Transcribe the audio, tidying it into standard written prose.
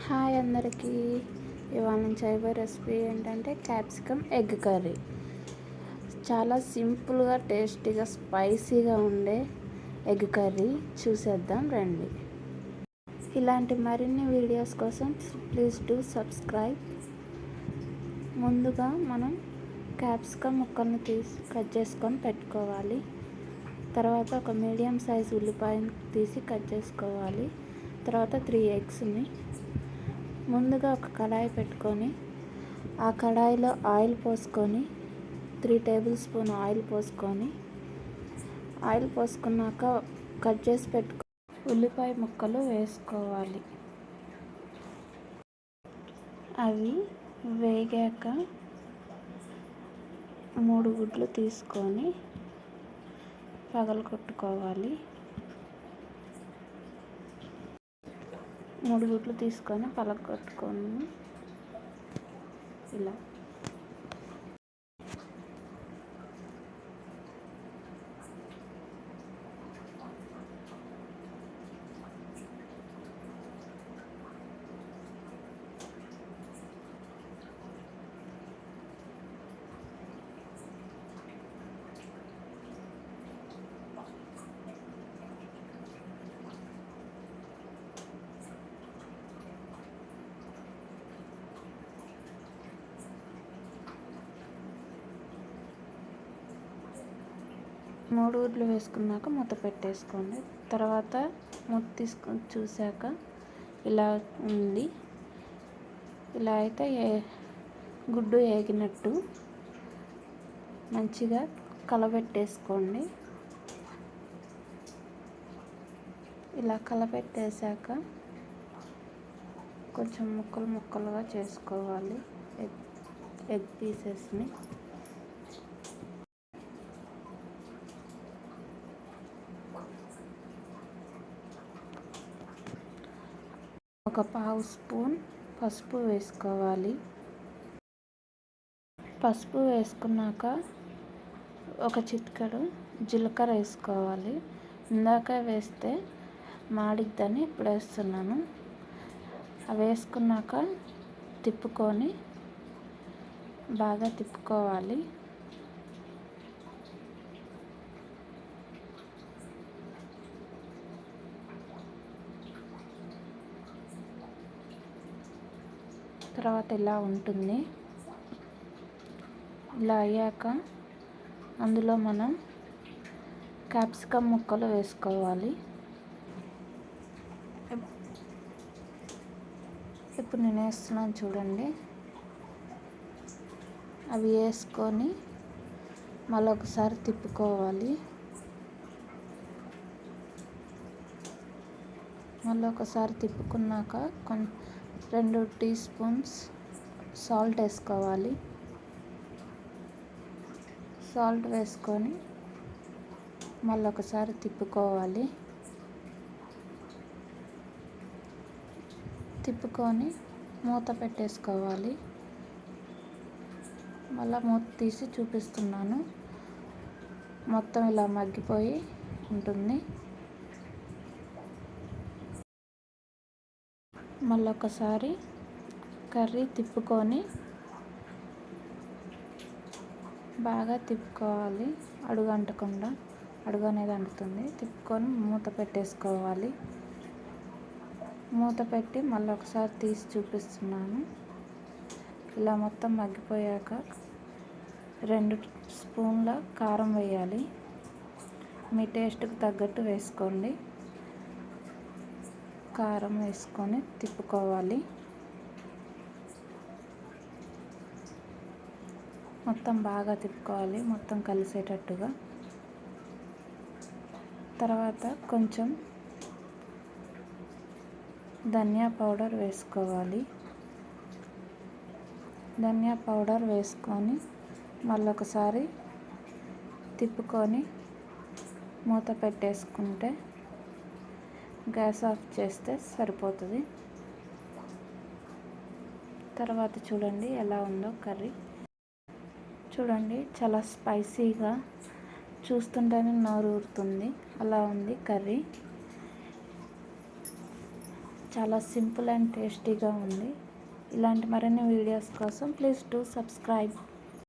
Hi అందరికీ. ఇవాళ నేను చేయబోయే రెసిపీ ఏంటంటే క్యాప్సికమ్ ఎగ్ కర్రీ. చాలా సింపుల్గా, టేస్టీగా, స్పైసీగా ఉండే ఎగ్ కర్రీ చూసేద్దాం రండి. ఇలాంటి మరిన్ని వీడియోస్ కోసం ప్లీజ్ డూ సబ్స్క్రైబ్. ముందుగా మనం క్యాప్సికమ్ ముక్కలను కట్ చేసుకొని పెట్టుకోవాలి. తర్వాత ఒక మీడియం సైజ్ ఉల్లిపాయను తీసి కట్ చేసుకోవాలి. తర్వాత 3 ఎగ్స్ని ముందుగా ఒక కడాయి పెట్టుకొని ఆ కడాయిలో ఆయిల్ పోసుకొని 3 టేబుల్ స్పూన్ ఆయిల్ పోసుకున్నాక కట్ చేసి ఉల్లిపాయ ముక్కలు వేసుకోవాలి. అవి వేగాక 3 గుడ్లు తీసుకొని పగలగొట్టుకోవాలి. 3 గుడ్లు తీసుకొని పగలగొట్టుకొని ఇలా మూడు గుడ్లు వేసుకున్నాక మూత పెట్టేసుకోండి. తర్వాత మూత తీసుకొని చూశాక ఇలా ఉంది. ఇలా అయితే గుడ్డు వేగినట్టు మంచిగా కలబెట్టేసుకోండి. ఇలా కలబెట్టేశాక కొంచెం ముక్కలుగా చేసుకోవాలి ఎగ్ పీసెస్ని. ఒక 1/2 స్పూన్ పసుపు వేసుకోవాలి. పసుపు వేసుకున్నాక ఒక చిటికెడు జీలకర్ర వేసుకోవాలి. ఇందాక వేస్తే మాడిద్దని ఇప్పుడు వేస్తున్నాను. అవి వేసుకున్నాక బాగా తిప్పుకోవాలి. తర్వాత ఇలా ఉంటుంది. ఇలా అయ్యాక అందులో మనం క్యాప్సికమ్ ముక్కలు వేసుకోవాలి. ఇప్పుడు నేను వేస్తున్నాను చూడండి. అవి వేసుకొని మళ్ళీ ఒకసారి తిప్పుకోవాలి. మళ్ళీ ఒకసారి తిప్పుకున్నాక 2 టీ స్పూన్స్ సాల్ట్ వేసుకోవాలి. సాల్ట్ వేసుకొని మళ్ళీ ఒకసారి తిప్పుకొని మూత పెట్టేసుకోవాలి. మళ్ళీ మూత తీసి చూపిస్తున్నాను. మొత్తం ఇలా మగ్గిపోయి ఉంటుంది. మళ్ళీ ఒకసారి కర్రీ బాగా తిప్పుకోవాలి. అడుగు అంటకుండా, అడుగు అనేది అంటుతుంది. తిప్పుకొని మూత పెట్టేసుకోవాలి. మూత పెట్టి మళ్ళీ ఒకసారి తీసి చూపిస్తున్నాను. ఇలా మొత్తం మగ్గిపోయాక 2 స్పూన్ల కారం వేయాలి. మీ టేస్ట్కి తగ్గట్టు వేసుకోండి. కారం వేసుకొని తిప్పుకోవాలి. మొత్తం బాగా తిప్పుకోవాలి, మొత్తం కలిసేటట్టుగా. తర్వాత కొంచెం ధనియా పౌడర్ వేసుకోవాలి. ధనియా పౌడర్ వేసుకొని మళ్ళీ ఒకసారి తిప్పుకొని మూత పెట్టేసుకుంటే గ్యాస్ ఆఫ్ చేస్తే సరిపోతుంది. తర్వాత చూడండి ఎలా ఉందో కర్రీ. చూడండి, చాలా స్పైసీగా, చూస్తుంటేనే నోరు ఊరుతుంది. అలా ఉంది కర్రీ. చాలా సింపుల్ అండ్ టేస్టీగా ఉంది. ఇలాంటి మరిన్ని వీడియోస్ కోసం ప్లీజ్ డూ సబ్స్క్రైబ్.